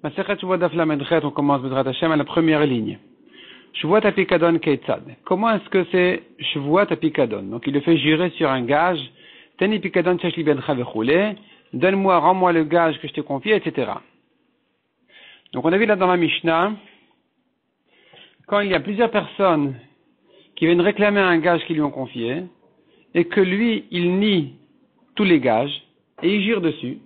Masechet Shavuot Daf Lamed Chet, on commence Bezrat Hashem à la première ligne. Shavuot Apikadon Keitzad. Comment est-ce que c'est Shavuot Apikadon? Donc il le fait jurer sur un gage. Teni Pikadon Shesh Li Bencha Vechule. Donne-moi, rends-moi le gage que je t'ai confié, etc. Donc on a vu là dans la Mishnah, quand il y a plusieurs personnes qui viennent réclamer un gage qu'ils lui ont confié, et que lui, il nie tous les gages, et il jure dessus,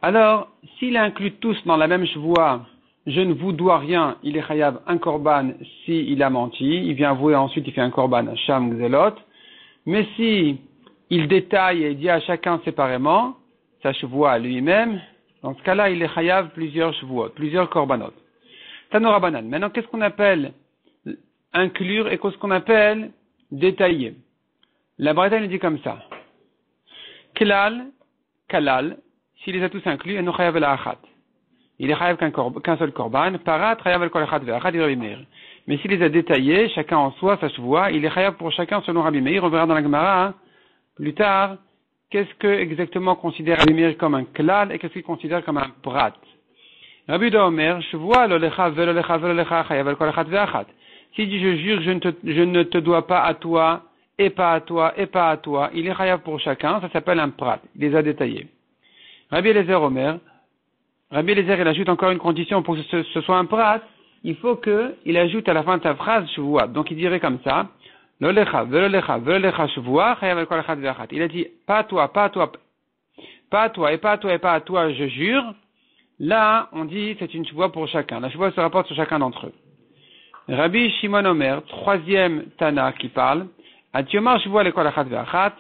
alors, s'il inclut tous dans la même chevoie, je ne vous dois rien, il est chayav un korban s'il a menti, il vient avouer ensuite il fait un korban à Sham Gzelot, mais si il détaille et dit à chacun séparément, sa chevoie lui-même, dans ce cas-là, il est chayav plusieurs chevoiot, plusieurs korbanot. Tanora Banan. Maintenant, qu'est-ce qu'on appelle inclure et qu'est-ce qu'on appelle détailler? La Braïta nous dit comme ça. Kalal, s'il les a tous inclus, il est chayav qu'un seul korban, parat, chayav el kol echad ve'achad, Rabbi Meir. Mais s'il les a détaillés, chacun en soi, sa chevoie, il est chayav pour chacun selon Rabbi Meir. On verra dans la Gemara, plus tard, qu'est-ce que exactement considère Rabbi Meir comme un klal et qu'est-ce qu'il considère comme un prat. Rabbi Uda Omer, chevoie l'olecha ve'lolecha ve'lolecha, chayav el kol echad ve'achad. S'il dit je jure, je ne te dois pas à toi, et pas à toi, et pas à toi, il est chayav pour chacun, ça s'appelle un prat. Il les a détaillés. Rabbi Eliezer Omer, Rabbi Eliezer, il ajoute encore une condition pour que ce soit un prat, il faut qu'il ajoute à la fin de sa phrase chevoua. Donc il dirait comme ça, l'olecha, ve'lolecha, ve'lolecha chevoua, chayav el kol echad ve'achad. Il a dit, pas à toi, pas à toi, pas à toi, et pas à toi, et pas à toi, je jure. Là, on dit, c'est une chevoua pour chacun. La chevoua se rapporte sur chacun d'entre eux. Rabbi Shimon Omer, troisième Tana qui parle, Atiomar chevoua le kol echad ve'achad.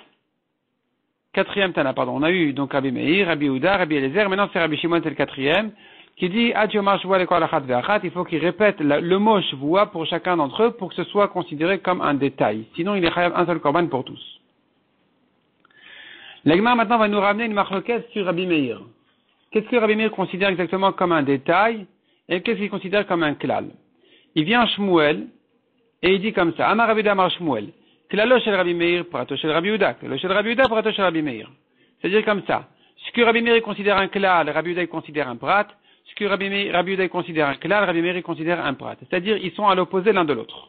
Quatrième Tana, pardon. On a eu donc Rabbi Meir, Rabbi Uda, Rabbi Eliezer. Maintenant c'est Rabbi Shimon, c'est le quatrième, qui dit Atiomar chevoua le kol echad ve'achad. Il faut qu'il répète le mot chevoua pour chacun d'entre eux pour que ce soit considéré comme un détail. Sinon il est chayav un seul korban pour tous. L'Agma maintenant va nous ramener une marloquette sur Rabbi Meir. Qu'est-ce que Rabbi Meir considère exactement comme un détail et qu'est-ce qu'il considère comme un klal? Il vient à Shmuel et il dit comme ça, Amar Rabbi Damar Shmuel, klalo shel Rabbi Meir, prato shel Rabbi Uda, klalo shel Rabbi Uda, prato shel Rabbi Meir. C'est-à-dire comme ça, ce que Rabbi Meir considère un klal, Rabbi Uda considère un prat, ce que Rabbi Uda considère un klal, Rabbi Meir considère un prat. C'est-à-dire ils sont à l'opposé l'un de l'autre.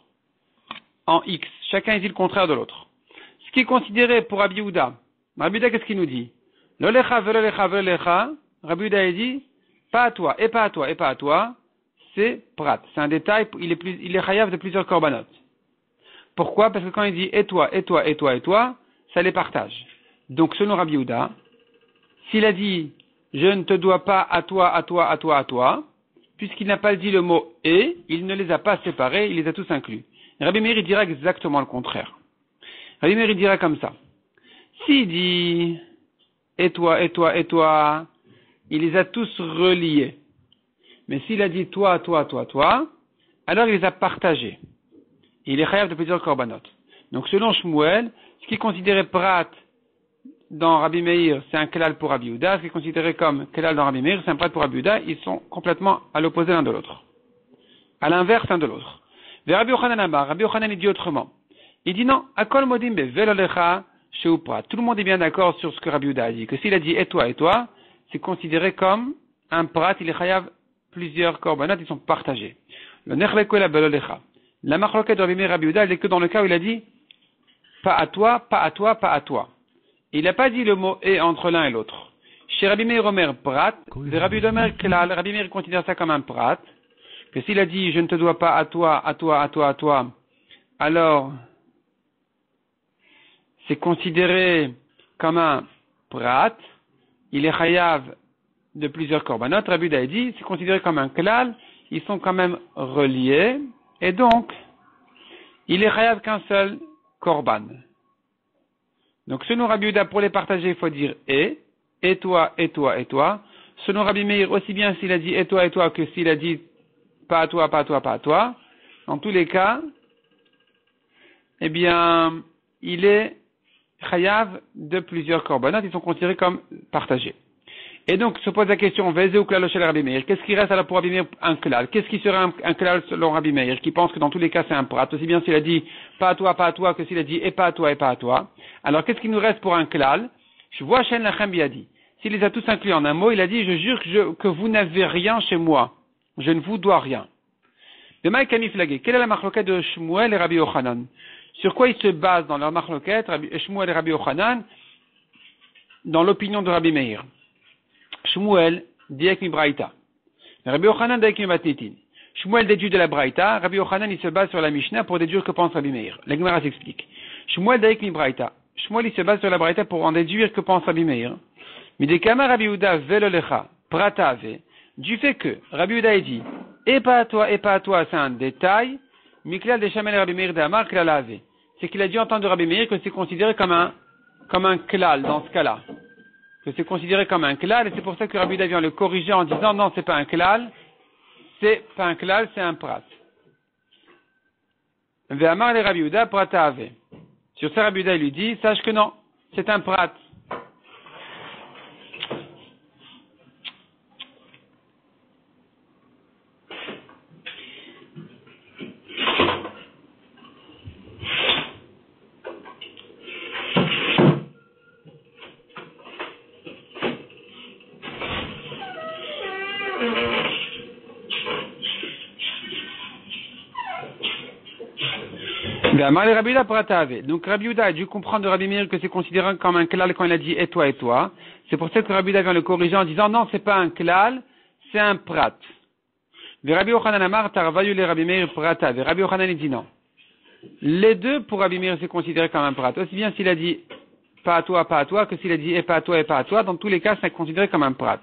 En X, chacun dit le contraire de l'autre. Ce qui est considéré pour Rabbi Uda, qu'est-ce qu'il nous dit? L'olecha ve'lolecha ve'lolecha, Rabbi Uda dit, pas à toi, et pas à toi, et pas à toi, c'est prat. C'est un détail, il est chayav de plusieurs korbanot. Pourquoi? Parce que quand il dit et toi, et toi, et toi, et toi, ça les partage. Donc selon Rabbi Uda, s'il a dit je ne te dois pas à toi, à toi, à toi, à toi, puisqu'il n'a pas dit le mot et, il ne les a pas séparés, il les a tous inclus. Rabbi Meir dira exactement le contraire. Rabbi Meir dira comme ça. S'il dit et toi, et toi, et toi, il les a tous reliés. Mais s'il a dit toi, toi, toi, toi, alors il les a partagés. Il est chayav de plusieurs korbanot. Donc selon Shmuel, ce qui est considéré prat dans Rabbi Meir, c'est un kelal pour Rabbi Uda. Ce qui est considéré comme kelal dans Rabbi Meir, c'est un prat pour Rabbi Uda. Ils sont complètement à l'opposé l'un de l'autre. À l'inverse l'un de l'autre. Vers Rabbi Yochanan Amar, Rabbi Yochanan il dit autrement. Il dit non, akol modim be velolecha sheu prat. Tout le monde est bien d'accord sur ce que Rabbi Uda a dit. Que s'il a dit et toi, c'est considéré comme un prat, il est chayav plusieurs korbanot, ils sont partagés. Le nechleko la belolecha. La marloquette de Rabbi Meir Rabbi Uda, elle est que dans le cas où il a dit pas à toi, pas à toi, pas à toi. Il n'a pas dit le mot et entre l'un et l'autre. Chez Rabbi Meir Omer prat, de Rabbi Uda Omer klal, Rabbi Meir considère ça comme un prat, que s'il a dit je ne te dois pas à toi, à toi, à toi, à toi, alors c'est considéré comme un prat, il est chayav de plusieurs korbanot. Rabbi Uda a dit c'est considéré comme un klal, ils sont quand même reliés, et donc, il est chayav qu'un seul korban. Donc, selon Rabbi Uda, pour les partager, il faut dire et toi, et toi, et toi. Selon Rabbi Meir, aussi bien s'il a dit et toi, que s'il a dit pas à toi, pas à toi, pas à toi. Dans tous les cas, eh bien, il est chayav de plusieurs korbanot, ils sont considérés comme partagés. Et donc, se pose la question, Vezé ou klal shel Rabbi Meir, qu'est-ce qui reste alors pour Rabbi Meir un klal? Qu'est-ce qui serait un klal selon Rabbi Meir, qui pense que dans tous les cas c'est un prat, aussi bien s'il a dit pas à toi, que s'il a dit et pas à toi, et pas à toi. Alors, qu'est-ce qui nous reste pour un klal? Je vois Shen Lachem Biadi. s'il les a tous inclus en un mot, il a dit, je jure que vous n'avez rien chez moi. Je ne vous dois rien. De Maï Kamiflagé, quelle est la marloquette de Shmuel et Rabbi Yochanan? Sur quoi ils se basent dans leur marloquette, Shmuel et Rabbi Yochanan, dans l'opinion de Rabbi Meir? Shmuel dit avec mi braïta. Rabbi Yochanan dit avec mi matnitin. Shmuel déduit de la braïta, Rabbi Yochanan il se base sur la Mishnah pour déduire que pense Rabbi Meir. La Gemara s'explique. Shmuel dit avec mi braïta. Shmuel il se base sur la braïta pour en déduire que pense Rabbi Meir. Midekama Rabbi Yehuda velolecha pratave. Du fait que Rabbi Yehuda dit et pas à toi, c'est un détail. Miklal de Shamel Rabbi Meir d'Amar klalave. C'est qu'il a dû entendre de Rabbi Meir que c'est considéré comme un klal dans ce cas-là. Que c'est considéré comme un klal, et c'est pour ça que Rabbi Yehuda vient le corriger en disant non, c'est pas un klal, c'est un prat. Ve'amar le Rabbi Yehuda pratave. Sur ça, Rabbi Yehuda lui dit, sache que non, c'est un prat. Donc Rabbi Yehuda a dû comprendre de Rabbi Meir que c'est considéré comme un klal quand il a dit et toi. C'est pour ça que Rabbi Yehuda vient le corriger en disant non, c'est pas un klal, c'est un prat. Rabbi Yochanan amar tarvayu le Rabbi Meir prata. Rabbi Yochanan il dit non. Les deux pour Rabbi Meir c'est considéré comme un prat. Aussi bien s'il a dit pas à toi que s'il a dit et pas à toi. Dans tous les cas c'est considéré comme un prat.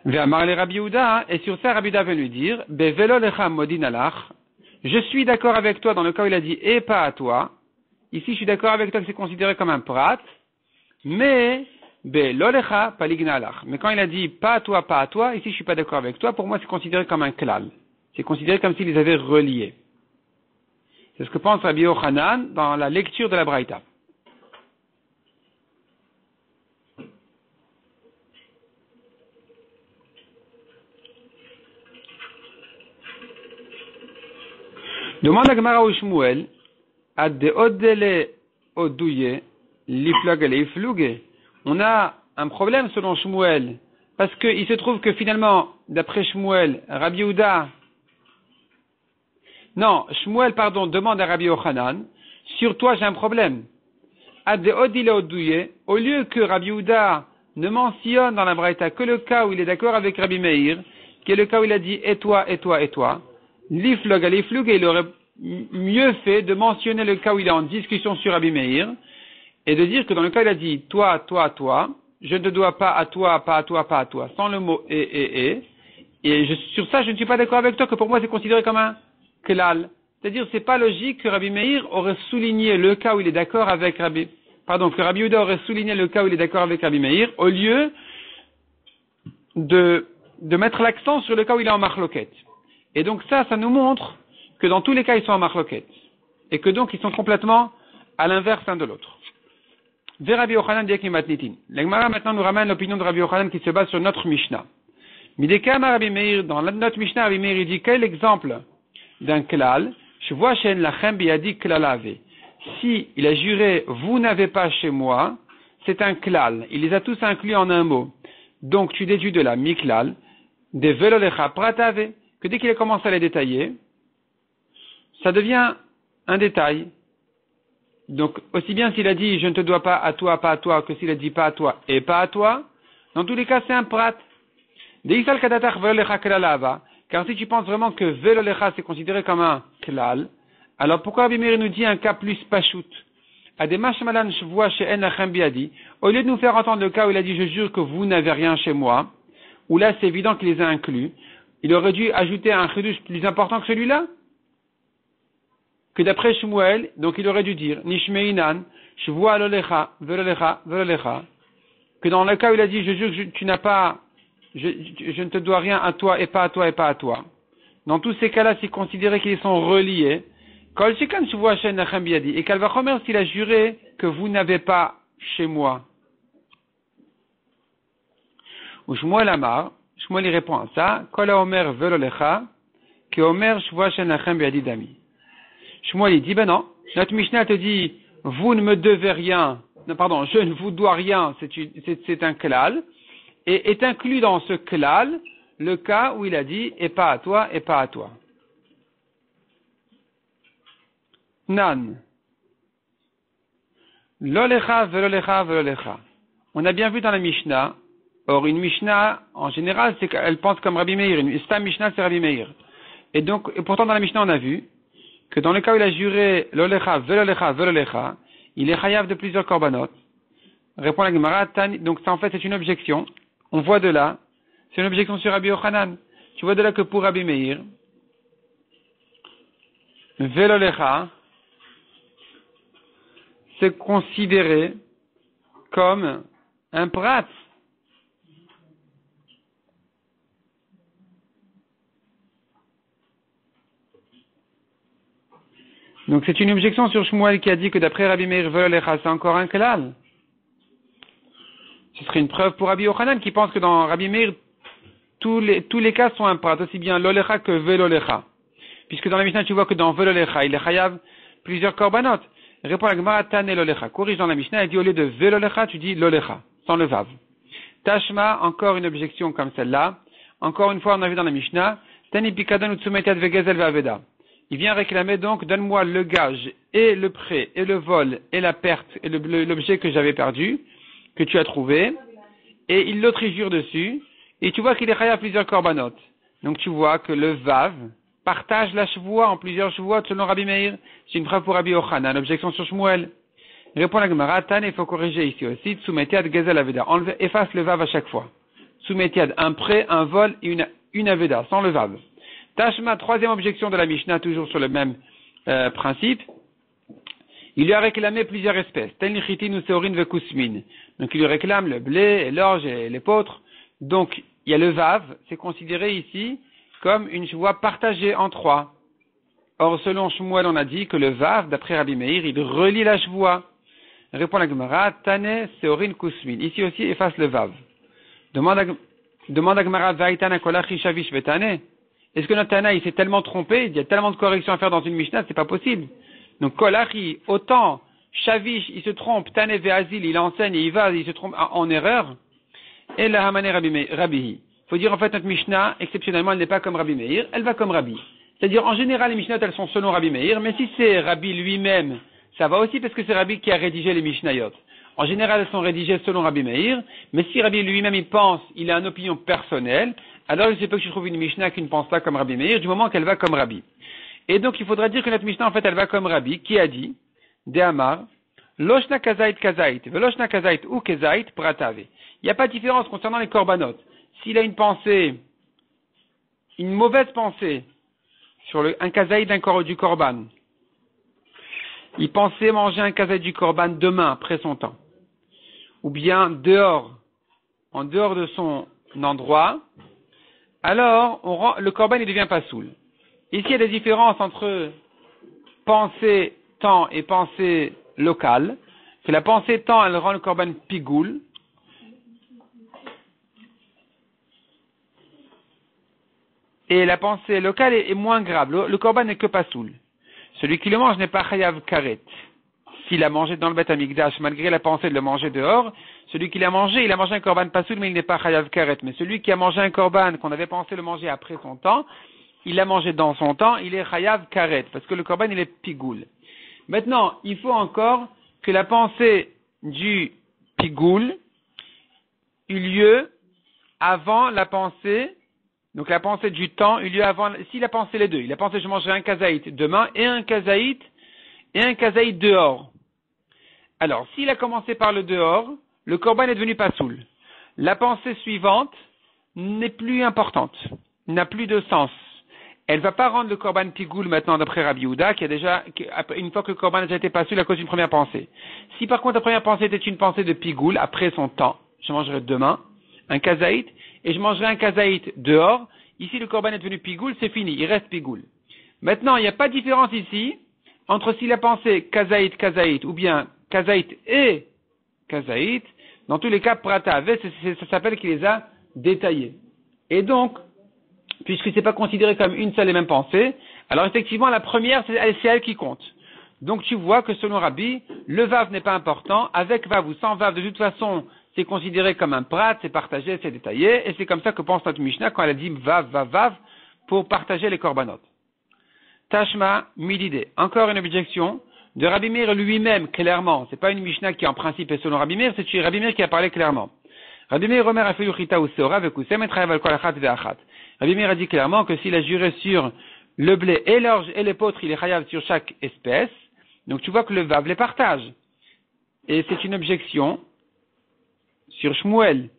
Ve'amar le Rabbi Yehuda, et sur ça Rabbi Yehuda vient lui dire bevelo lecha modin alach. Je suis d'accord avec toi dans le cas où il a dit et pas à toi. Ici, je suis d'accord avec toi que c'est considéré comme un prat. Mais, lolecha palignalach. Mais quand il a dit pas à toi, ici, je suis pas d'accord avec toi. Pour moi, c'est considéré comme un klal. C'est considéré comme s'il les avait reliés. C'est ce que pense Rabbi Yochanan dans la lecture de la Braïta. Demande à Gemara ou Shmuel, ad de odele odouye, liflagele ifluge. On a un problème selon Shmuel, parce qu'il se trouve que finalement, d'après Shmuel, Shmuel demande à Rabbi Yochanan, sur toi j'ai un problème. Ad de odile odouye, au lieu que Rabbi Yehuda ne mentionne dans la Braïta que le cas où il est d'accord avec Rabbi Meir, qui est le cas où il a dit et toi, l'iflog à l'iflug, il aurait mieux fait de mentionner le cas où il est en discussion sur Rabbi Meir, et de dire que dans le cas où il a dit toi, je ne te dois pas à toi, sans le mot et sur ça je ne suis pas d'accord avec toi, que pour moi c'est considéré comme un klal. C'est-à-dire c'est pas logique que Rabbi Meir aurait souligné le cas où il est d'accord avec que Rabbi Yehuda aurait souligné le cas où il est d'accord avec Rabbi Meir, au lieu de mettre l'accent sur le cas où il est en marloquette. Et donc ça nous montre que dans tous les cas, ils sont en marloquette. Et que donc, ils sont complètement à l'inverse l'un de l'autre. Ve Rabbi Yochanan diak matnitin. La Gemara maintenant nous ramène l'opinion de Rabbi Yochanan qui se base sur notre Mishnah. Midekama Rabbi Meir, dans notre Mishnah, Rabbi Meir, il dit quel exemple d'un klal, je vois chez Lachem biadi klalave. Si il a juré, vous n'avez pas chez moi, c'est un klal. Il les a tous inclus en un mot. Donc, tu déduis de la miklal, de velolecha pratave, que dès qu'il a commencé à les détailler, ça devient un détail. Donc, aussi bien s'il a dit je ne te dois pas à toi, que s'il a dit pas à toi et pas à toi, dans tous les cas c'est un prat. Car si tu penses vraiment que velolecha c'est considéré comme un klal, alors pourquoi Rabbi Meir nous dit un cas plus pachout? Au lieu de nous faire entendre le cas où il a dit je jure que vous n'avez rien chez moi, où là c'est évident qu'il les a inclus, il aurait dû ajouter un chidouche plus important que celui-là, que d'après Shmuel, donc il aurait dû dire Nishmeinan, Shvua lolecha, velolecha, que dans le cas où il a dit je jure que tu n'as pas, je ne te dois rien à toi et pas à toi. Dans tous ces cas-là, c'est considéré qu'ils sont reliés. Kol Shekan Shvua Shen Nachem Biadi, et Kalvachomer s'il a juré que vous n'avez pas chez moi. Ou Shmuel Amar, Shmuel il répond à ça, Kol Omer velolecha, que Omer Shvua Shen Nachem Biadi Dami. Shmuel il dit, ben non, notre Mishnah te dit, vous ne me devez rien non, pardon, je ne vous dois rien, c'est un klal, et est inclus dans ce klal le cas où il a dit et pas à toi, et pas à toi. Nan. Lolecha, velolecha, velolecha. On a bien vu dans la Mishnah. Or, une Mishnah, en général, c'est qu'elle pense comme Rabbi Meir. Une Stam Mishnah, c'est Rabbi Meir. Et donc, et pourtant, dans la Mishnah, on a vu que dans le cas où il a juré Lolecha, velolecha, velolecha, il est chayav de plusieurs korbanot. Répond la Gemara, donc ça, en fait, c'est une objection. On voit de là, c'est une objection sur Rabbi Yochanan. Tu vois de là que pour Rabbi Meir, velolecha, c'est considéré comme un prat. Donc c'est une objection sur Shmuel qui a dit que d'après Rabbi Meir, velolecha, c'est encore un klal. Ce serait une preuve pour Rabbi Yochanan qui pense que dans Rabbi Meir, tous les cas sont un prat, aussi bien lolecha que velolecha. Puisque dans la Mishnah, tu vois que dans velolecha, il est chayav plusieurs korbanot. Répond la Gemara, tane lolecha. Corrige dans la Mishnah, elle dit au lieu de velolecha, tu dis lolecha, sans le vav. Tashma, encore une objection comme celle-là. Encore une fois, on a vu dans la Mishnah, tani pikadon utsumetet vegezel ve'aveda. Il vient réclamer donc, donne-moi le gage, et le prêt, et le vol, et la perte, et l'objet que j'avais perdu, que tu as trouvé, et il l'autre-jure dessus, et tu vois qu'il est chayav plusieurs korbanot. Donc tu vois que le vav partage la chevoua en plusieurs chevoua selon Rabbi Meir. C'est une preuve pour Rabbi Yochanan, objection sur Shmuel. Répond la Gemara, Tan, il faut corriger ici aussi, Tsumetiad Gezel Aveda. Efface le vav à chaque fois. Tsumetiad, un prêt, un vol et une Aveda, sans le vav. Tashma, troisième objection de la Mishnah, toujours sur le même principe. Il lui a réclamé plusieurs espèces. Ten lichitin ou seorin vekusmin. Donc il lui réclame le blé, l'orge et l'épeautre. Donc il y a le vav, c'est considéré ici comme une chevoua partagée en trois. Or, selon Shmuel, on a dit que le vav, d'après Rabbi Meir, il relie la chevoua. Répond la Gemara, Tane, Seorin, Kusmin. Ici aussi, efface le vav. Demande à Gemara, Vaitana, Kolachi, Shavish, Vetane. Est-ce que notre Tana, il s'est tellement trompé, il y a tellement de corrections à faire dans une Mishnah, c'est pas possible. Donc, Kolachi, autant, Shavish, il se trompe, Tane, Veazil, il enseigne, il se trompe en erreur. Et la Hamane, Rabbihi. Faut dire, en fait, notre Mishnah, exceptionnellement, elle n'est pas comme Rabbi Meir, elle va comme Rabbi. C'est-à-dire, en général, les Mishnahot, elles sont selon Rabbi Meir, mais si c'est Rabbi lui-même, ça va aussi parce que c'est Rabbi qui a rédigé les Mishnayot. En général, elles sont rédigées selon Rabbi Meir, mais si Rabbi lui-même, il pense, il a une opinion personnelle, alors il se peut que tu trouves une Mishnah qui ne pense pas comme Rabbi Meir, du moment qu'elle va comme Rabbi. Et donc, il faudra dire que notre Mishnah, en fait, elle va comme Rabbi, qui a dit, De Amar, Loshna kazait kazait, veloshna kazait ou kezait pratave. Il n'y a pas de différence concernant les korbanot. S'il a une pensée, une mauvaise pensée, sur un kazaïd du korban, il pensait manger un kazaïd du korban demain, après son temps, ou bien en dehors de son endroit, alors le korban il devient pas soul. Ici il y a des différences entre pensée temps et pensée locale, que la pensée temps elle rend le korban pigoul, et la pensée locale est moins grave. Le korban n'est que pas soul. Celui qui le mange n'est pas chayav karet. S'il a mangé dans le Beth Amikdash, malgré la pensée de le manger dehors, celui qui l'a mangé, il a mangé un korban pas soul, mais il n'est pas chayav karet. Mais celui qui a mangé un korban qu'on avait pensé le manger après son temps, il l'a mangé dans son temps, il est chayav karet, parce que le korban il est pigoul. Maintenant, il faut encore que la pensée du pigoul eut lieu avant la pensée. Donc la pensée du temps, il y a avant, s'il a pensé les deux, il a pensé je mangerai un kazaït demain et un kazaït dehors. Alors, s'il a commencé par le dehors, le korban est devenu pas soul. La pensée suivante n'est plus importante, n'a plus de sens. Elle va pas rendre le korban pigoul maintenant d'après Rabbi Yehuda, une fois que le korban a déjà été pas soul à cause d'une première pensée. Si par contre la première pensée était une pensée de pigoul, après son temps, je mangerai demain un kazaït, et je mangerai un kazaït dehors, ici le korban est devenu pigoul, c'est fini, il reste pigoul. Maintenant, il n'y a pas de différence ici entre s'il a pensé kazaït, ou bien kazaït et kazaït, dans tous les cas, prata, ça s'appelle qu'il les a détaillés. Et donc, puisque c'est pas considéré comme une seule et même pensée, alors effectivement, la première, c'est elle qui compte. Donc tu vois que selon Rabbi, le vav n'est pas important, avec vav ou sans vav, de toute façon, c'est considéré comme un prat, c'est partagé, c'est détaillé, et c'est comme ça que pense notre Mishnah quand elle a dit vav, vav, vav, pour partager les korbanot. Tashma, midide. Encore une objection de Rabbi Meir lui-même, clairement. C'est pas une Mishnah qui en principe est selon Rabbi Meir, c'est Rabbi Meir qui a parlé clairement. Rabbi Meir Omer afilu chita ou seora vekusem et chayav al kol achat ve'achat. Rabbi Meir a dit clairement que s'il a juré sur le blé et l'orge et l'épeautre, il est chayav sur chaque espèce. Donc tu vois que le vav les partage. Et c'est une objection sur Shmuel,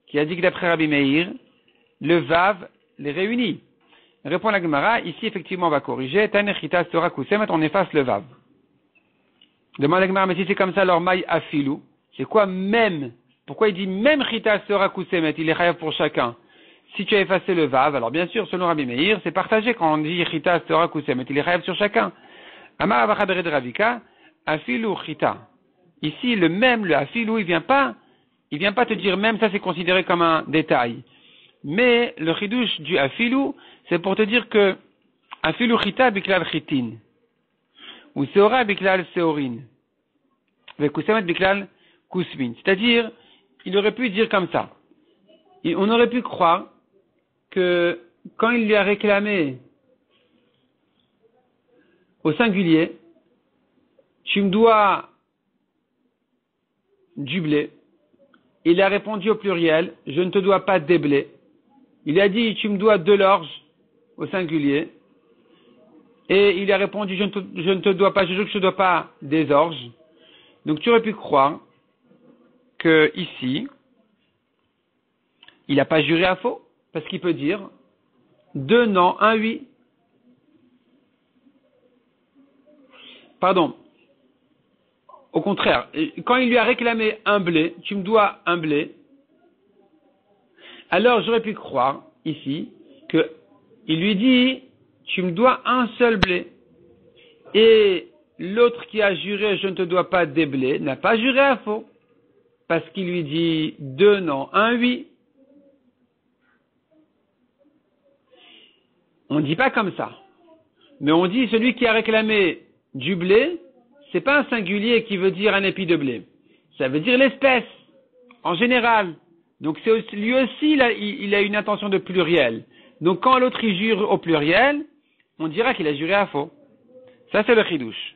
qui a dit que d'après Rabbi Meir, le vav les réunit. Répond la Gemara, ici effectivement on va corriger, Tanechita sera kusemet, on efface le vav. Demande la Gemara, mais si c'est comme ça, alors maï afilou, c'est quoi même? Pourquoi il dit même chita sera kusemet, il est chayav pour chacun? Si tu as effacé le vav, alors bien sûr, selon Rabbi Meir, c'est partagé quand on dit chita sera kusemet, il est chayav sur chacun. Amar avachadre de Ravika, afilou chita. Ici, le même, le afilou, il vient pas te dire même, ça c'est considéré comme un détail. Mais le chidouche du afilou, c'est pour te dire que afilou chita biklal chitin, ou seora biklal seorin, vekusemet biklal kusmin. C'est-à-dire, il aurait pu dire comme ça. On aurait pu croire que quand il lui a réclamé au singulier, tu me dois du blé, il a répondu au pluriel, je ne te dois pas des blés. Il a dit, tu me dois de l'orge, au singulier, et il a répondu, je ne te dois pas, je jure que je ne te dois pas des orges. Donc tu aurais pu croire que ici, il n'a pas juré à faux, parce qu'il peut dire 2 non, 1 oui. Pardon. Au contraire, quand il lui a réclamé un blé, tu me dois un blé, alors j'aurais pu croire ici que il lui dit tu me dois un seul blé. Et l'autre qui a juré je ne te dois pas des blés n'a pas juré à faux. Parce qu'il lui dit 2 non, 1 oui. On ne dit pas comme ça. Mais on dit celui qui a réclamé du blé, c'est pas un singulier qui veut dire un épi de blé. Ça veut dire l'espèce, en général. Donc lui aussi, il a une intention de pluriel. Donc quand l'autre il jure au pluriel, on dira qu'il a juré à faux. Ça c'est le chidouche.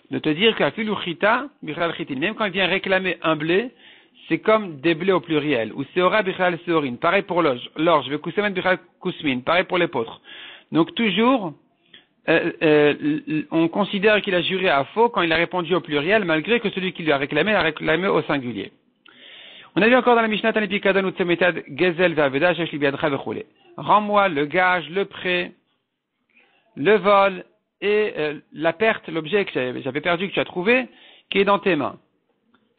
De te dire qu'afilu chita, bichal chitin, même quand il vient réclamer un blé, c'est comme des blés au pluriel. Ou seora bichal seorin, pareil pour l'orge, vekusemen bichal kusmin, pareil pour l'épeautre. Donc toujours, on considère qu'il a juré à faux quand il a répondu au pluriel, malgré que celui qui lui a réclamé au singulier. On a vu encore dans la Mishnah Tani Pikadon ou Tsemetad Gezel Vaveda Shesh Libiadcha Vechule. Rends-moi le gage, le prêt, le vol et la perte, l'objet que j'avais perdu, que tu as trouvé, qui est dans tes mains,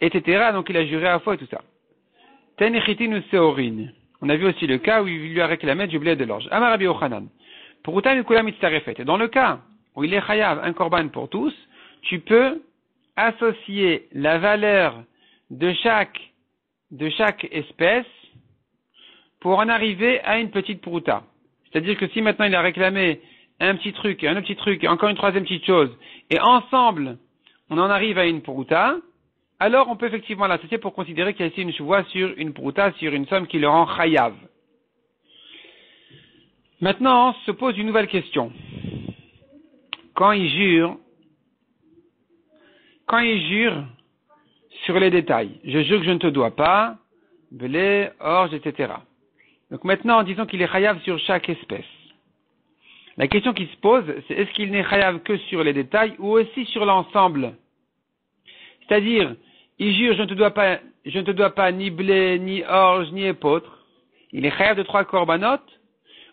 etc. Donc il a juré à faux et tout ça. Tani Chitin ou Seorin. On a vu aussi le cas où il lui a réclamé du blé et de l'orge. Amar Rabbi Yochanan. Pour Utam Yukula Mitzarefet. Et dans le cas où il est chayav, un korban pour tous, tu peux associer la valeur de chaque espèce pour en arriver à une petite prouta. C'est-à-dire que si maintenant il a réclamé un petit truc, et un autre petit truc, et encore une troisième petite chose, et ensemble, on en arrive à une prouta, alors on peut effectivement l'associer pour considérer qu'il y a ici une choua sur une prouta, sur une somme qui le rend chayav. Maintenant, se pose une nouvelle question. Quand il jure sur les détails, je jure que je ne te dois pas, blé, orge, etc. Donc maintenant, disons qu'il est chayav sur chaque espèce. La question qui se pose, c'est est-ce qu'il n'est chayav que sur les détails ou aussi sur l'ensemble? C'est-à-dire, il jure je ne te dois pas ni blé, ni orge, ni épeautre. Il est chayav de 3 korbanot,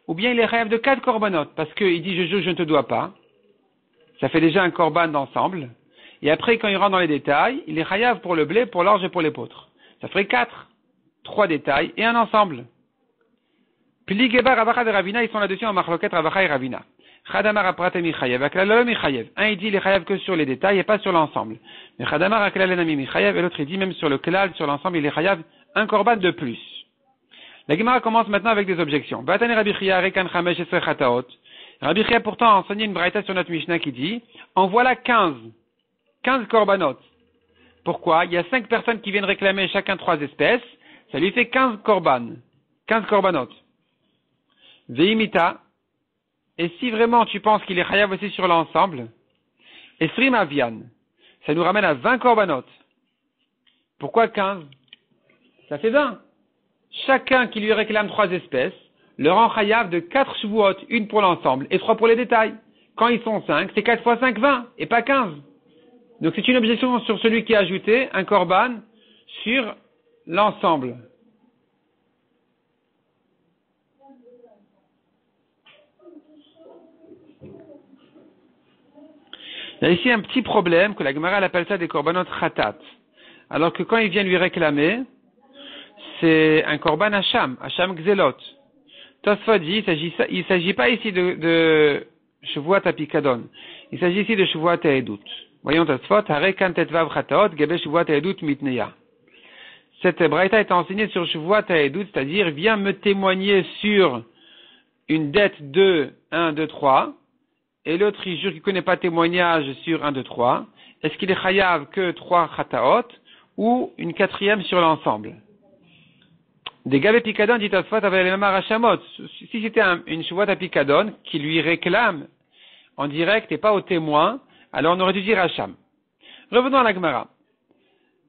ou bien il est chayav de 4 korbanot, parce qu'il dit je jure je ne te dois pas. Ça fait déjà un korban d'ensemble. Et après, quand il rentre dans les détails, il est chayav pour le blé, pour l'orge et pour l'épeautre. Ça ferait 4. 3 détails et un ensemble. Pli Geba, Ravacha et Ravina, ils sont là-dessus en marloquette Ravacha et Ravina. Chadamar apratemi chayev, aklalo michayev. Un, il dit il est chayav que sur les détails et pas sur l'ensemble. Mais Chadamar aklalenami michayev, et l'autre il dit même sur le klal, sur l'ensemble, il est chayav un korban de plus. La Gemara commence maintenant avec des objections. Batani Rabbi Chia, Rekan Chamesh Esrei Chataot. Rabbi Chia pourtant a enseigné une braïta sur notre Mishnah qui dit, en voilà 15 korbanot. Pourquoi? Il y a 5 personnes qui viennent réclamer chacun 3 espèces, ça lui fait 15 korbanot. Veimita, et si vraiment tu penses qu'il est chayav aussi sur l'ensemble, Esrim Avian, ça nous ramène à 20 korbanot. Pourquoi 15? Ça fait 20. Chacun qui lui réclame 3 espèces, le rend chayav de 4 shvuot, une pour l'ensemble et 3 pour les détails. Quand ils sont 5, c'est 4 fois 5, 20, et pas 15. Donc c'est une objection sur celui qui a ajouté un korban sur l'ensemble. Il y a ici un petit problème, que la Gemara appelle ça des korbanot khatat. Alors que quand il vient lui réclamer, c'est un korban Hacham Gzelot. Tosfot dit, il s'agit pas ici de Shavuot Apikadon. Il s'agit ici de Shavuot Ha'edut. Voyons Tosfot, Hare kan tetvav chataot, gebe Shavuot Ha'edut mitneya. Cette braïta est enseignée sur Shavuot Ha'edut, c'est-à-dire, viens me témoigner sur une dette de 1, 2, 3, et l'autre il jure qu'il ne connaît pas témoignage sur 1, 2, 3. Est-ce qu'il est chayav que 3 chataot, ou une 4e sur l'ensemble? Des Gabé Pikadon dit Tosfot avec les mêmes arachamot. Si c'était une Shavuot Apikadon qui lui réclame en direct et pas au témoin, alors on aurait dû dire Hacham. Revenons à la Gemara.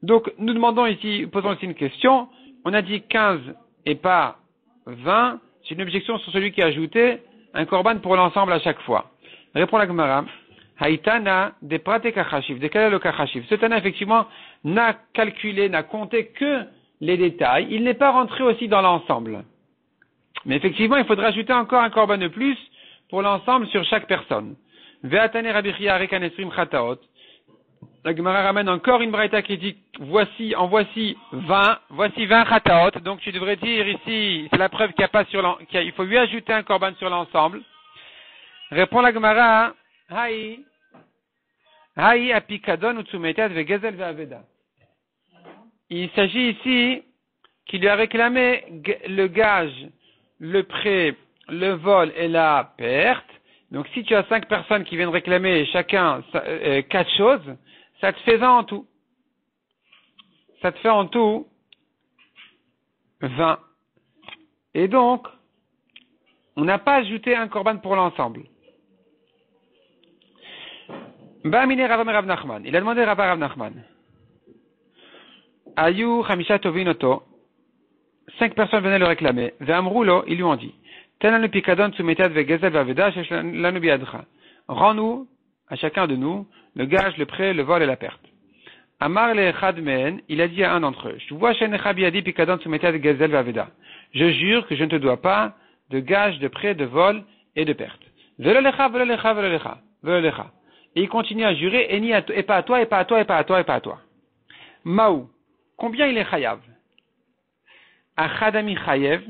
Donc, nous demandons ici, posons ici une question. On a dit 15 et pas 20. C'est une objection sur celui qui a ajouté un korban pour l'ensemble à chaque fois. Répond la Gemara. Haïtana de prate kachashiv, de quel est le kachashiv? Ce Tana, effectivement, n'a calculé, n'a compté que les détails. Il n'est pas rentré aussi dans l'ensemble. Mais effectivement, il faudra ajouter encore un korban de plus pour l'ensemble sur chaque personne. Ve'atane Rabbi Chia rekan esrim chataot. La Gemara ramène encore une braïta qui dit, voici 20 chataot. Donc tu devrais dire ici, c'est la preuve qu'il y a pas il faut lui ajouter un korban sur l'ensemble. Répond la Gemara, Haï apikadon utsumetat vegezel ve'aveda. Il s'agit ici qu'il lui a réclamé le gage, le prêt, le vol et la perte. Donc si tu as 5 personnes qui viennent réclamer chacun 4 choses, ça te fait 20 en tout. Ça te fait en tout 20. Et donc, on n'a pas ajouté un korban pour l'ensemble. Ba'amine Rav Nachman. Il a demandé à Rav Nachman. Ayu Chamisha Tovinoto. 5 personnes venaient le réclamer. Ve'amrulo, ils lui ont dit. Tenanu pikadon tsumetat vegezel vaveda shesh lanu biadcha. Rends-nous, à chacun de nous, le gage, le prêt, le vol et la perte. Amar le echad mehen, il a dit à un d'entre eux. Shenecha biadi pikadon tsumetat vegezel vaveda. Je jure que je ne te dois pas de gage, de prêt, de vol et de perte. Velolecha. Et il continue à jurer, et pas à toi, et pas à toi, et pas à toi, et pas à toi. Maou. Combien il est chayav? Achadami chayev.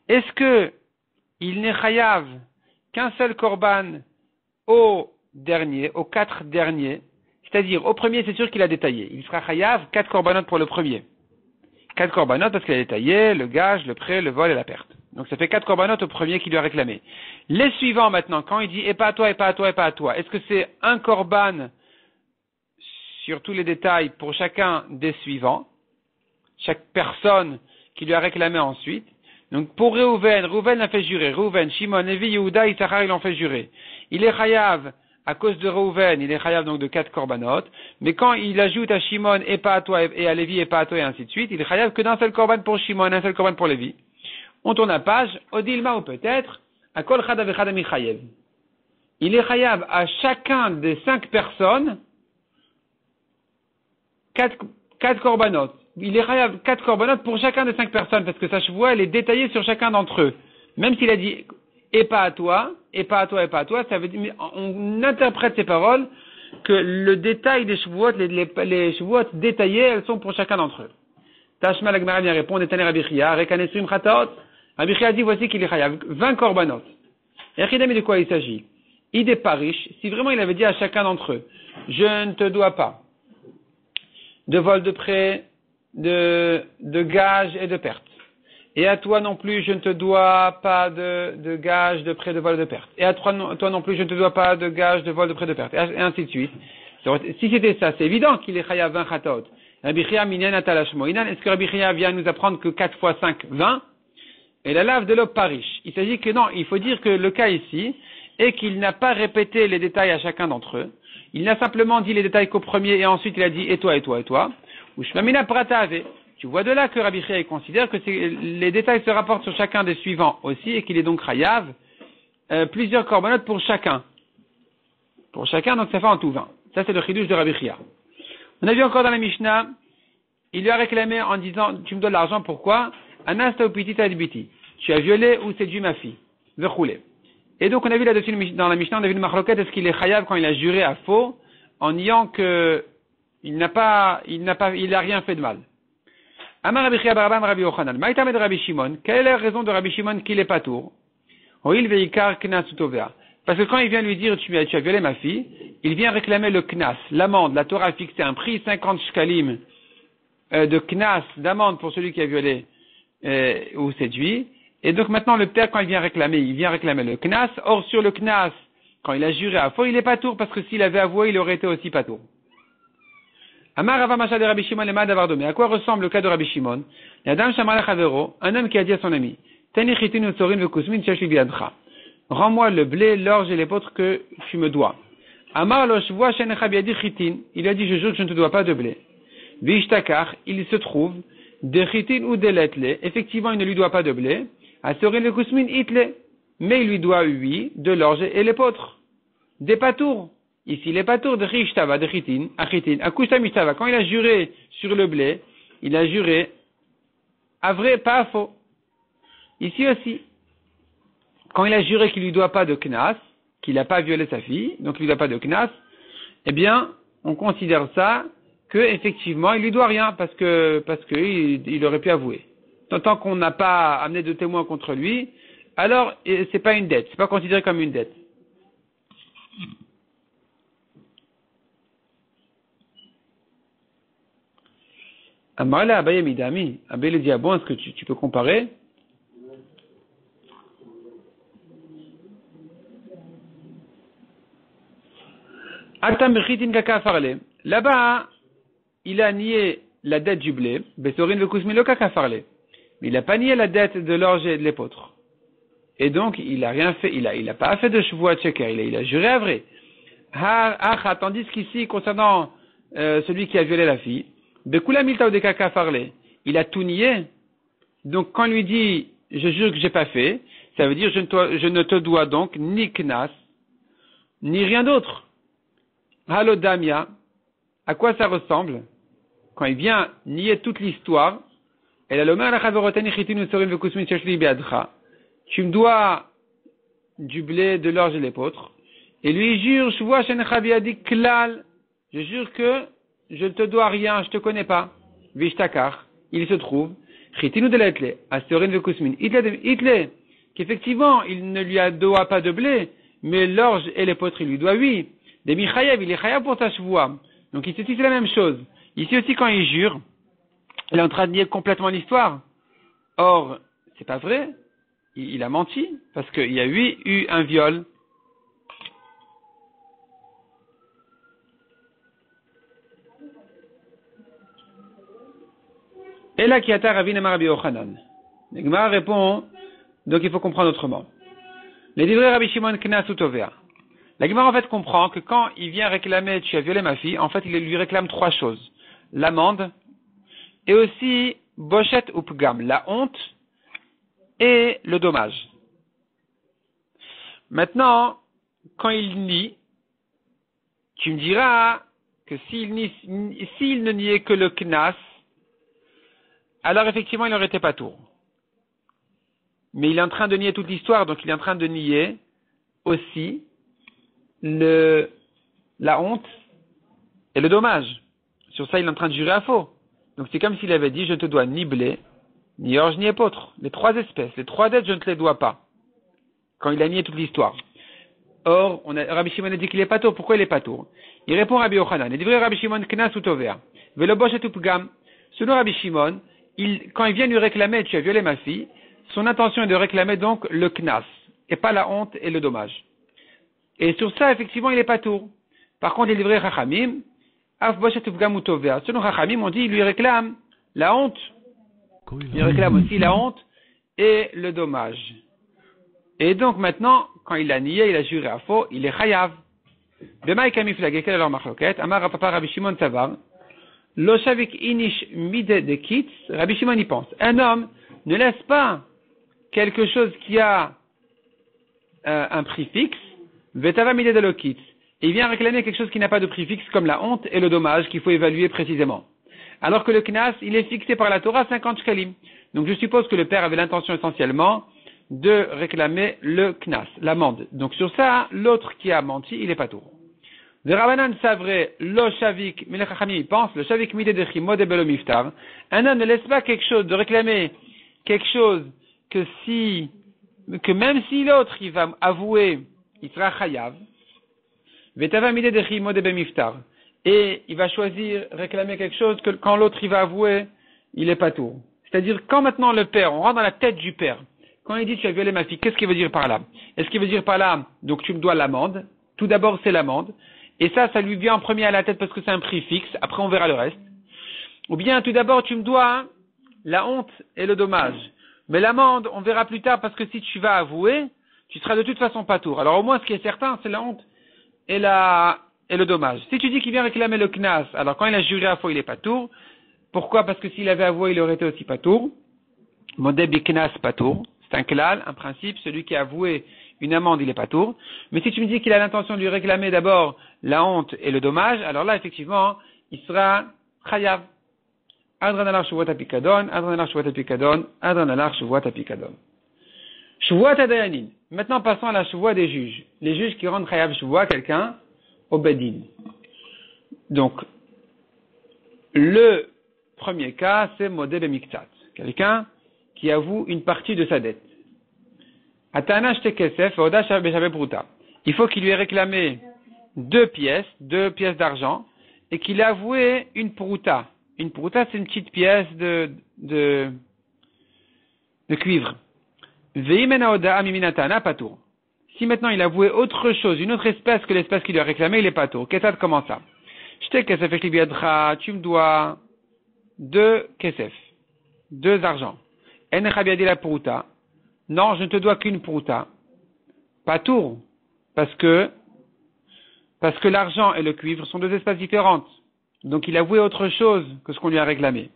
Est-ce que il n'est chayav qu'un seul korban au dernier, aux 4 derniers? C'est-à-dire, au premier, c'est sûr qu'il a détaillé. Il sera chayav 4 korbanot pour le premier. 4 korbanot parce qu'il a détaillé le gage, le prêt, le vol et la perte. Donc ça fait 4 korbanot au premier qui lui a réclamé. Les suivants maintenant, quand il dit et pas à toi, et pas à toi, et pas à toi, est-ce que c'est un korban sur tous les détails pour chacun des suivants, chaque personne qui lui a réclamé ensuite? Donc pour Reuven l'a fait jurer. Reuven, Shimon, Levi, Yehuda, Issachar, ils l'ont fait jurer. Il est chayav à cause de Reuven, il est chayav donc de 4 korbanot. Mais quand il ajoute à Shimon et pas à toi, et à Levi et pas à toi, et ainsi de suite, il est chayav que d'un seul korban pour Shimon, un seul korban pour Levi. On tourne la page, Odilma ou peut-être, à Kol Chadav Echadami Chayev. Il est chayav à chacun des 5 personnes 4 korbanot. Il est chayav 4 korbanot pour chacun des 5 personnes, parce que sa chevoie, elle est détaillée sur chacun d'entre eux. Même s'il a dit, et pas à toi, et pas à toi, et pas à toi, ça veut dire, on interprète ces paroles, que le détail des chevoites, les chevoites détaillées, elles sont pour chacun d'entre eux. Tashma la Gemara vient répondre, Etane Rabbi Chia, Rekanesrim Chataot. Rabbi Chia dit, voici qu'il est chayav 20 korbanot. Et Achidami, de quoi il s'agit? Idée parish, si vraiment il avait dit à chacun d'entre eux, je ne te dois pas de vol de prêt, de gage et de perte. Et à toi non plus, je ne te dois pas de gage de prêt de vol de perte. Et à toi non plus, je ne te dois pas de gage de vol de prêt de perte. Et ainsi de suite. Si c'était ça, c'est évident qu'il est chayav 20 chatot. Rabbi Chia minyan atalashmo. Est-ce que Rabbi Chia vient nous apprendre que 4 fois 5, 20? Et la lave de l'eau parish. Il s'agit que non, il faut dire que le cas ici est qu'il n'a pas répété les détails à chacun d'entre eux. Il n'a simplement dit les détails qu'au premier et ensuite il a dit et toi, et toi, et toi. Ou shmamina pratave. Tu vois de là que Rabbi Chia considère que les détails se rapportent sur chacun des suivants aussi et qu'il est donc chayav plusieurs korbanot pour chacun. Pour chacun, donc ça fait en tout 20. Ça c'est le chidouche de Rabbi Chia. On a vu encore dans la Mishnah, il lui a réclamé en disant, tu me donnes l'argent, pourquoi? Anasta ou petit adbiti. Tu as violé ou séduit ma fille. Vechoulé. Et donc on a vu là-dessus dans la Mishnah, on a vu le machloket, est-ce qu'il est chayav quand il a juré à faux, en niant que il a rien fait de mal. Amar Rabbi Chia Barabam Rabbi Yochanan. Maïtamed Rabbi Shimon. Quelle est la raison de Rabbi Shimon qu'il est pas tour? Oil veikar knas utovea. Parce que quand il vient lui dire tu as violé ma fille, il vient réclamer le knas, l'amende. La Torah a fixé un prix 50 shkalim de knas, d'amende pour celui qui a violé ou séduit. Et donc maintenant le père quand il vient réclamer le knas. Or sur le knas, quand il a juré à faux, il est pas tour parce que s'il avait avoué, il aurait été aussi pas tour. Amar Rava Masha de Rabbi Shimon le Mad Avardome. À quoi ressemble le cas de Rabbi Shimon? Yadam Shamar Chavero, un homme qui a dit à son ami, Tani chitin utzorin vekusmin shesh li biadcha. Rends-moi le blé, l'orge et l'épeautre que tu me dois. Amar lo shvua shenecha biadi chitin. Il a dit, je jure que je ne te dois pas de blé. Vishtakar, il se trouve, de chitin ou de letle. Effectivement, il ne lui doit pas de blé. Asorin vekusmin itle. Mais il lui doit, oui, de l'orge et l'épeautre. Des patours. Ici, les patours de Rishtava, de Chitin, à Chitin, à Kushta Mishtava, quand il a juré sur le blé, il a juré à vrai, pas à faux. Ici aussi, quand il a juré qu'il lui doit pas de knas, qu'il n'a pas violé sa fille, donc il lui doit pas de knas, eh bien, on considère ça que effectivement il lui doit rien parce que il aurait pu avouer. Tant qu'on n'a pas amené de témoins contre lui, alors c'est pas une dette, c'est pas considéré comme une dette. Amarla Abaye Midami, Abaye le dit, bon, est-ce que tu peux comparer? Là-bas, il a nié la dette du blé, mais il n'a pas nié la dette de l'orge et de l'épeautre. Et donc, il a rien fait, il a pas fait de shvuat sheker, il a juré à vrai. Tandis qu'ici, concernant celui qui a violé la fille, il a tout nié. Donc, quand il lui dit, je jure que j'ai pas fait, ça veut dire, je ne te dois donc ni knas, ni rien d'autre. Halo Damia, à quoi ça ressemble? Quand il vient nier toute l'histoire, tu me dois du blé, de l'orge et l'épeautre, et lui il jure, je jure que je ne te dois rien, je te connais pas. Vishtakar, il se trouve, qu'effectivement, il ne lui doit pas de blé, mais l'orge et l'épeautre, il lui doit oui. Des michayev, il est chayav pour ta shvoua. Donc ici c'est la même chose. Ici aussi quand il jure, il est en train de nier complètement l'histoire. Or, c'est pas vrai. Il a menti, parce qu'il y a eu un viol. Et là, qui a Ravina Rabbi Yochanan. Le Gemara répond, donc il faut comprendre autrement. Les livrets Rabbi Shimon Knas Utovea. La Gemara en fait comprend que quand il vient réclamer tu as violé ma fille, en fait il lui réclame trois choses. L'amende, et aussi Bochet ou Pgam, la honte et le dommage. Maintenant, quand il nie, tu me diras que s'il ne niait que le Knas, alors effectivement il n'aurait été pas tour. Mais il est en train de nier toute l'histoire, donc il est en train de nier aussi la honte et le dommage. Sur ça, il est en train de jurer à faux. Donc c'est comme s'il avait dit, je ne te dois ni blé, ni orge, ni épeautre. Les trois espèces, les trois dettes, je ne te les dois pas. Quand il a nié toute l'histoire. Or, Rabbi Shimon a dit qu'il est pas tour. Pourquoi il est pas tour? Il répond Rabbi Yochanan. Il dit, Rabbi Shimon, knas ou tovea. Velo bochet ou pgam. Selon Rabbi Shimon, quand il vient lui réclamer, tu as violé ma fille, son intention est de réclamer donc le knas, et pas la honte et le dommage. Et sur ça, effectivement, il est pas tour. Par contre, il est livré Chachamim, selon Chachamim, on dit, il lui réclame la honte. Il réclame aussi la honte et le dommage. Et donc maintenant, quand il a nié, il a juré à faux, il est chayav. Bemaï kamiflag, quelle est leur marloquette? Amar papa Rabbi Shimon Tavar. Lo shavik inish mide de kitz. Rabbi Shimon y pense. Un homme ne laisse pas quelque chose qui a un prix fixe. Vetava mide de lo kitz. Il vient réclamer quelque chose qui n'a pas de prix fixe, comme la honte et le dommage qu'il faut évaluer précisément. Alors que le knas, il est fixé par la Torah 50 shkalim. Donc je suppose que le père avait l'intention essentiellement de réclamer le knas, l'amende. Donc sur ça, l'autre qui a menti, il est pas tour. De Rabbanan Savre, lo shavik, mais les Chachamim y pensent, le shavik mide de chimo de belo miftar. Un homme ne laisse pas quelque chose de réclamer quelque chose que même si l'autre il va avouer, il sera chayav. Vetava mide de chimo de bemiftar. Et il va choisir réclamer quelque chose que quand l'autre il va avouer, il est pas tour. C'est-à-dire quand maintenant le père, on rentre dans la tête du père. Quand il dit tu as violé ma fille, qu'est-ce qu'il veut dire par là? Est-ce qu'il veut dire par là, donc tu me dois l'amende? Tout d'abord c'est l'amende. Et ça lui vient en premier à la tête parce que c'est un prix fixe. Après on verra le reste. Ou bien tout d'abord tu me dois la honte et le dommage. Mais l'amende, on verra plus tard parce que si tu vas avouer, tu seras de toute façon pas tour. Alors au moins ce qui est certain, c'est la honte et le dommage. Si tu dis qu'il vient réclamer le knas, alors quand il a juré à faux, il est pas tour. Pourquoi? Parce que s'il avait avoué, il aurait été aussi pas tour. Modé bi knas pas tour. C'est un klal, un principe. Celui qui a avoué une amende, il est pas tour. Mais si tu me dis qu'il a l'intention de lui réclamer d'abord la honte et le dommage, alors là, effectivement, il sera chayav. Adran alar shuvat apikadon, adran alar shuvat apikadon, adran alar shuvat apikadon. Shuvat adayanin. Maintenant, passons à la shuvat des juges. Les juges qui rendent chayav shuvat quelqu'un au bedin. Donc, le premier cas, c'est modé bemiktat. Quelqu'un qui avoue une partie de sa dette. Atana shte kesef, oda shabbe pruta. Il faut qu'il lui ait réclamé deux pièces d'argent, et qu'il a avoué une pruta. Une pruta, c'est une petite pièce de cuivre. Veimena oda amiminatana patour. Si maintenant il a avoué autre chose, une autre espèce que l'espèce qu'il lui a réclamé, il est patour. Qu'est-ce comment ça? Shte kesef et libiadra, tu me dois deux kesef, deux argent. En chabiadi la pruta. Non, je ne te dois qu'une pruta. Patour. Parce que l'argent et le cuivre sont deux espèces différentes. Donc il a avoué autre chose que ce qu'on lui a réclamé.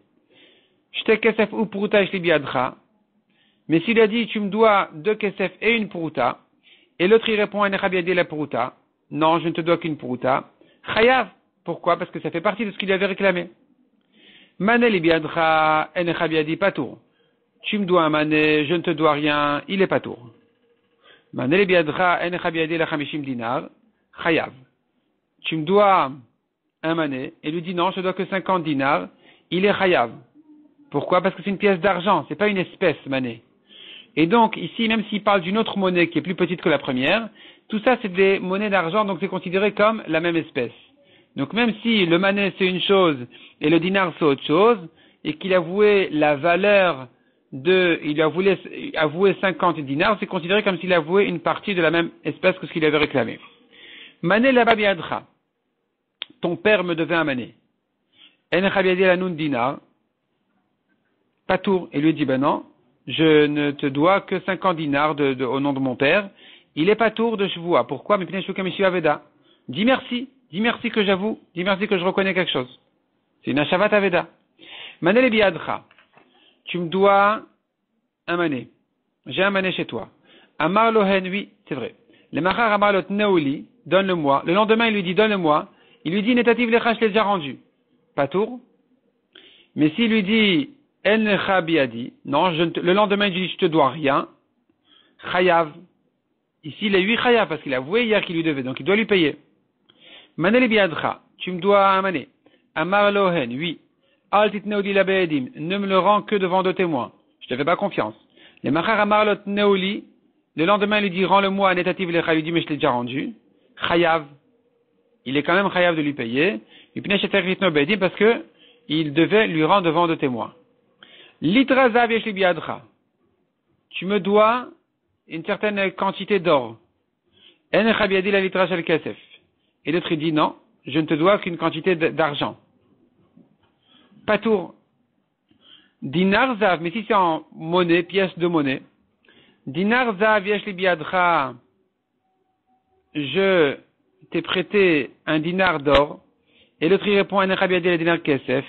Shte kesef ou pruta shlibiadra. Mais s'il a dit, tu me dois deux kesef et une pruta, et l'autre il répond, en chabiadi la pruta. Non, je ne te dois qu'une pruta. Chayav. Pourquoi? Parce que ça fait partie de ce qu'il lui avait réclamé. Mané libiadra, en chabiadi patour. Tu me dois un mané, je ne te dois rien, il est pas tour. Mané le biadra en chabiadi la chamishim dinar, chayav. Tu me dois un mané, et lui dit non, je te dois que 50 dinars, il est chayav. Pourquoi? Parce que c'est une pièce d'argent, c'est pas une espèce mané. Et donc, ici, même s'il parle d'une autre monnaie qui est plus petite que la première, tout ça c'est des monnaies d'argent, donc c'est considéré comme la même espèce. Donc même si le mané c'est une chose, et le dinar c'est autre chose, et qu'il a avoué la valeur il a avoué 50 dinars, c'est considéré comme s'il a avoué une partie de la même espèce que ce qu'il avait réclamé. Mané la babiadra. Ton père me devait un mané. En chabiadi la nun dinar. Patour. Et lui dit, ben non, je ne te dois que 50 dinars au nom de mon père. Il est patour de Shvoua. Pourquoi? Mais Aveda. Dis merci que j'avoue, dis merci que je reconnais quelque chose. C'est une Ashavat Aveda. Mané le biadra. Tu me dois un mané. J'ai un mané chez toi. Amar lohen, oui, c'est vrai. Le machar amar lot neoli, donne-le-moi. Le lendemain, il lui dit, donne-le-moi. Il lui dit, netativ lecha, je l'ai déjà rendu. Pas tour. Mais s'il lui dit, en lecha biadi, non, le lendemain, il dit, je te dois rien. Chayav. Ici, il est 8 chayav, parce qu'il a avoué hier qu'il lui devait, donc il doit lui payer. Mané le biadra. Tu me dois un mané. Amar lohen, oui. Ne me le rends que devant deux témoins. Je te fais pas confiance. Le machar amarlot neoli, le lendemain il lui dit rends-le-moi à netativ lecha, il lui dit mais je l'ai déjà rendu. Chayav. Il est quand même chayav de lui payer. Parce que il devait lui rendre devant deux témoins. Litra zav yesh li biadcha. Tu me dois une certaine quantité d'or. En echa biadi la litra shel kesef. Et l'autre il dit non, je ne te dois qu'une quantité d'argent. Patour. Dinar zav, mais si c'est en monnaie, pièce de monnaie. Dinar zav yesh li biadcha. Je t'ai prêté un dinar d'or. Et l'autre il répond, en echa biadi la dinar kesef.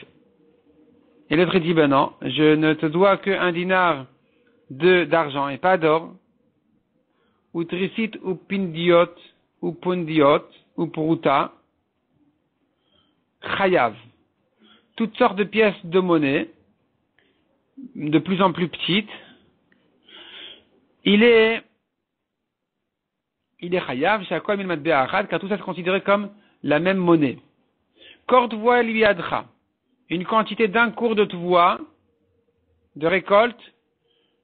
Et l'autre dit, ben non, je ne te dois qu'un dinar d'argent et pas d'or. Ou trisit, ou pindiot, ou pundiot, ou pruta. Chayav. Toutes sortes de pièces de monnaie, de plus en plus petites. Il est chayav, shakol min matbea achad, car tout ça se considéré comme la même monnaie. Kordvoa liadcha. Une quantité d'un cours de tvoa, de récolte,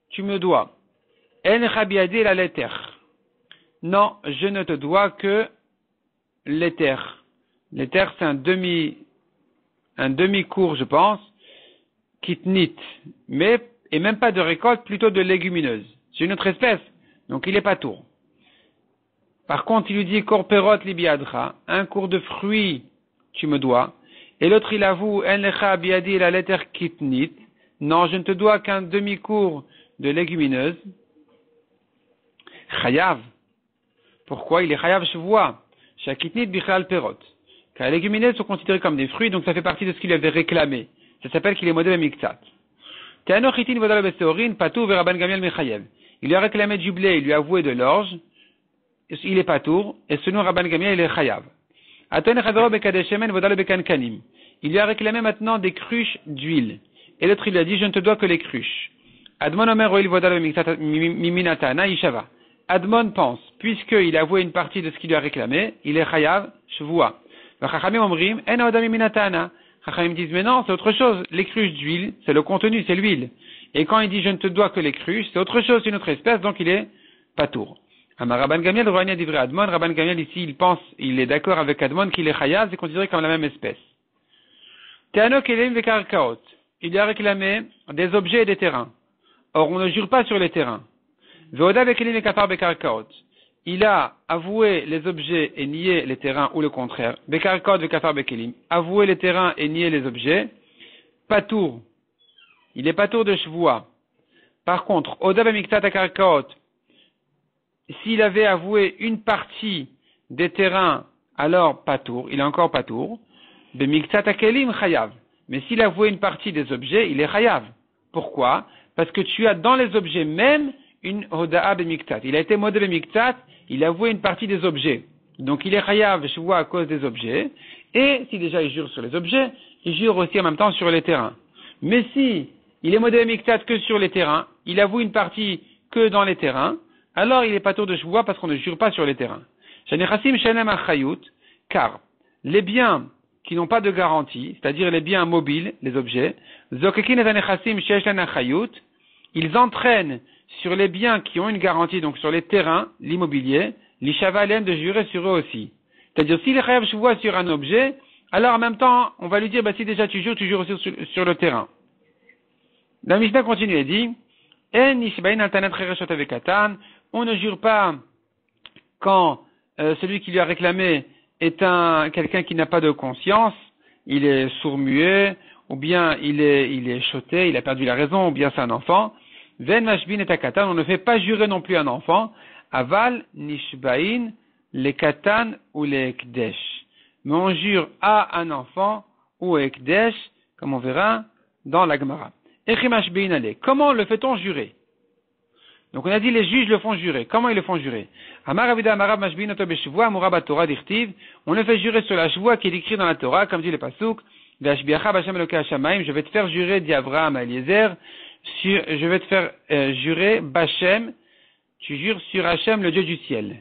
tu me dois. En chabiadé la l'éther. Non, je ne te dois que l'éther. L'éther, c'est un demi-cours, je pense, kitnit. Mais, et même pas de récolte, plutôt de légumineuse. C'est une autre espèce. Donc il est pas tour. Par contre, il lui dit korperot libiadra, un cours de fruits, tu me dois. Et l'autre, il avoue, en lecha biadi la l'éther kitnit. Non, je ne te dois qu'un demi-cours de légumineuse. Chayav. Pourquoi? Il est chayav chevoua. Shakitnit bichlal perot. Car les légumineuses sont considérées comme des fruits, donc ça fait partie de ce qu'il avait réclamé. Ça s'appelle qu'il est modèle miktsat. Teano chitin vodalo beseorin, patou veraban gamiel mechayev. Il lui a réclamé du blé, il lui a avoué de l'orge. Il est patour, et selon Rabban Gamiel, il est chayav. Aton chavero bekadeshemen vodalo bekankanim. Il lui a réclamé maintenant des cruches d'huile. Et l'autre, il lui a dit, je ne te dois que les cruches. Admon omer oil vodalo miminatana ishava. Admon pense, puisqu'il a avoué une partie de ce qu'il lui a réclamé, il est chayav, shvoua. Chachamim omrim, en odam miminatana. Chachamim disent, mais non, c'est autre chose. Les cruches d'huile, c'est le contenu, c'est l'huile. Et quand il dit, je ne te dois que les cruches, c'est autre chose, c'est une autre espèce, donc il est patour. Amar Rabban Gamiel, Roania divrei Admon, Rabban Gamiel ici, il est d'accord avec Admon qu'il est chayav, c'est considéré comme la même espèce. Teano kelim vekarkaot. Il lui a réclamé des objets et des terrains. Or, on ne jure pas sur les terrains. Veoda vekelim vekafar bekarkaot. Il a avoué les objets et nié les terrains, ou le contraire. Bekarkaot vekafar bekelim. Avoué les terrains et nié les objets. Patour. Il est patour de shvoua. Par contre, Oda bemiktat akarkaot. S'il avait avoué une partie des terrains, alors patour. Il est encore patour. Bemiktat akelim chayav. Mais s'il a avoué une partie des objets, il est chayav. Pourquoi? Parce que tu as dans les objets même une hoda'a bemiktat. Il a été modé bemiktat, il a avoué une partie des objets. Donc il est chayav, je vois, à cause des objets. Et si déjà il jure sur les objets, il jure aussi en même temps sur les terrains. Mais si il est modé bemiktat que sur les terrains, il avoue une partie que dans les terrains, alors il est pas tour de chevois parce qu'on ne jure pas sur les terrains. Car les biens qui n'ont pas de garantie, c'est-à-dire les biens mobiles, les objets, ils entraînent sur les biens qui ont une garantie, donc sur les terrains, l'immobilier, l'ishavalen de jurer sur eux aussi. C'est-à-dire, s'il est chayav chevois sur un objet, alors en même temps, on va lui dire, si déjà tu jures aussi sur le terrain. La Mishnah continue et dit, on ne jure pas quand celui qui lui a réclamé est quelqu'un qui n'a pas de conscience, il est sourd-muet, ou bien il est choté, il a perdu la raison, ou bien c'est un enfant. Ven mashbin et akatan, on ne fait pas jurer non plus un enfant. Aval nishbain le katan ou le ekdesh. Mais on jure à un enfant ou ekdesh, comme on verra dans la Gemara. Echimashbein ale. Comment le fait-on jurer? Donc on a dit les juges le font jurer. Comment ils le font jurer? Amar avida amarav mashbein oto beshvua amurav batorah dirtiv. On le fait jurer sur la shvoua qui est écrit dans la Torah, comme dit le pasuk. Vashbiacha b'Hashem Elokei Hashamayim. Je vais te faire jurer, dit Avraham à Eliezer. Je vais te faire jurer B'Hashem. Tu jures sur Hashem, le Dieu du ciel.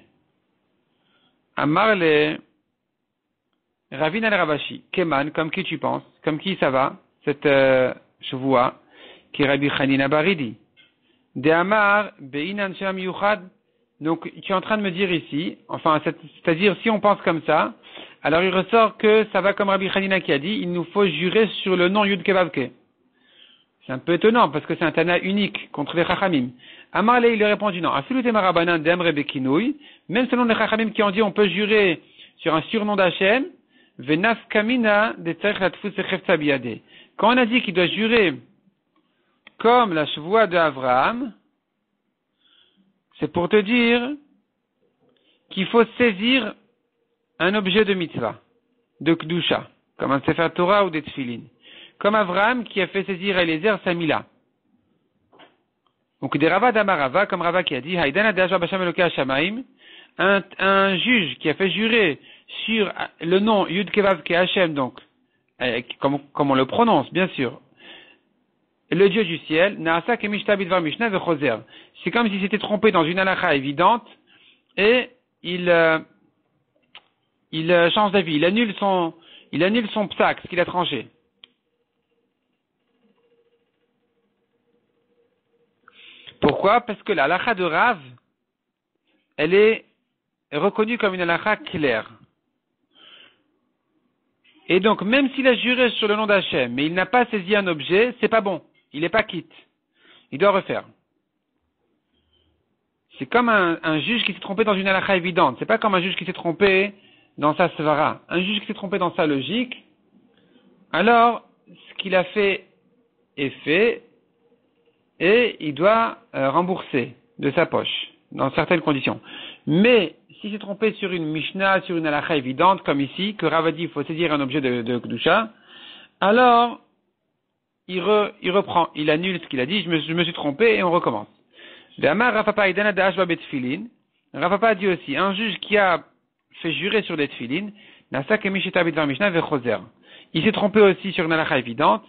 Amar le Ravin al Ravashi. Keman, comme qui tu penses? Comme qui ça va? Cette shvoua qui est Rabbi Chanina Baridi. De Amar Beinan Sham Yuchad. Donc tu es en train de me dire ici, enfin c'est-à-dire si on pense comme ça, alors il ressort que ça va comme Rabbi Chanina qui a dit, il nous faut jurer sur le nom Yud Kevavke. C'est un peu étonnant parce que c'est un Tana unique contre les Chachamim. Amarle, il lui répondit non. Afilu temarabanan demre bekinouy. Même selon les Chachamim qui ont dit on peut jurer sur un surnom d'Hachem. Venaf kamina de tzarich latfus echefta biyade. Quand on a dit qu'il doit jurer comme la chevoie d'Avraham, c'est pour te dire qu'il faut saisir un objet de mitzvah, de Kedusha, comme un Sefer Torah ou des Tfilin. Comme Avraham qui a fait saisir Eliezer Samila. Donc des Rava d'Amarava, comme Rava qui a dit, Haïdana De'Ashva B'Shem Eloké Hashamaim, un juge qui a fait jurer sur le nom Yud Kevav Ke Hashem, donc, comme on le prononce, bien sûr, le Dieu du ciel, Naasa Kemishta Bidvar Mishnah Vechoser. C'est comme s'il s'était trompé dans une halakha évidente, et il change d'avis, il annule son psak, ce qu'il a tranché. Pourquoi? Parce que la halakha de Rav, elle est reconnue comme une halakha claire. Et donc, même s'il a juré sur le nom d'Hachem, mais il n'a pas saisi un objet, c'est pas bon. Il n'est pas quitte. Il doit refaire. C'est comme un juge qui s'est trompé dans une halakha évidente. C'est pas comme un juge qui s'est trompé dans sa svara. Un juge qui s'est trompé dans sa logique, alors, ce qu'il a fait est fait, et il doit rembourser de sa poche, dans certaines conditions. Mais, s'il s'est trompé sur une Mishnah, sur une halakha évidente, comme ici, que Rav a dit, il faut saisir un objet de Kedusha, alors, il reprend, il annule ce qu'il a dit, je me suis trompé, et on recommence. Rav Papa a dit aussi, un juge qui a fait jurer sur des tefilin, il s'est trompé aussi sur une halakha évidente,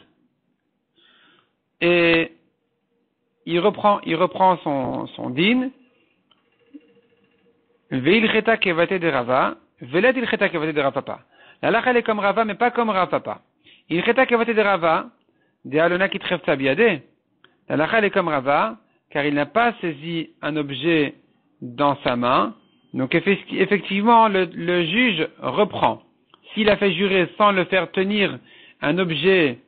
et il reprend son din, ve'ilcheta kevate de Rava, ve'let ilcheta kevate de Rav Papa. La halakha elle est comme Rava, mais pas comme Rav Papa. Ilcheta kevate de Rava, de alona kitrefta biyade. La halakha elle est comme Rava, car il n'a pas saisi un objet dans sa main. Donc effectivement, le juge reprend. S'il a fait jurer sans le faire tenir un objet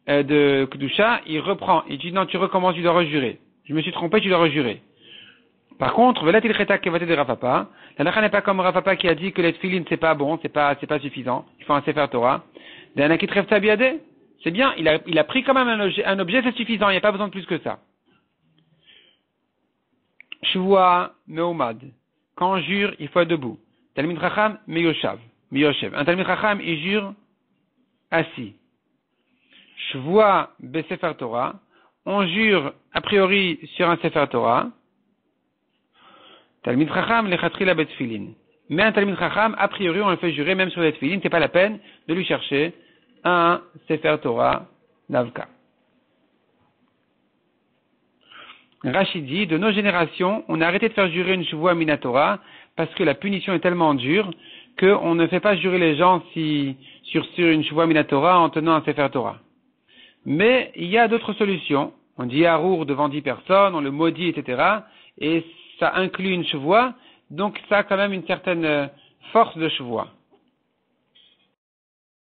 de Kedusha, il reprend. Il dit non, tu recommences, tu dois rejurer. Je me suis trompé, tu dois rejurer. Par contre, ve'let ilcheta kevate de Rav Papa. La halakha n'est pas comme Rav Papa qui a dit que les tefilin c'est pas bon, c'est pas suffisant. Il faut un Sefer Torah. De alona kitrefta biyade. C'est bien, il a pris quand même un objet, c'est suffisant, il n'y a pas besoin de plus que ça. Shvoa me'omad. Quand on jure, il faut être debout. Talmid Chacham meyoshev. Un Talmid Chacham, il jure assis. Shvoa be'Sefer Torah. On jure a priori sur un Sefer Torah. Talmid Chacham lechatchila betfilin. Mais un Talmid Chacham, a priori, on le fait jurer même sur les tefilin. C'est pas la peine de lui chercher un Sefer Torah d'Avka. Rachid dit, de nos générations, on a arrêté de faire jurer une Shvoa Minatora parce que la punition est tellement dure qu'on ne fait pas jurer les gens sur une Shvoa Minatora en tenant un Sefer Torah. Mais il y a d'autres solutions. On dit Harour devant 10 personnes, on le maudit, etc. Et ça inclut une Shvoa, donc ça a quand même une certaine force de Shvoa.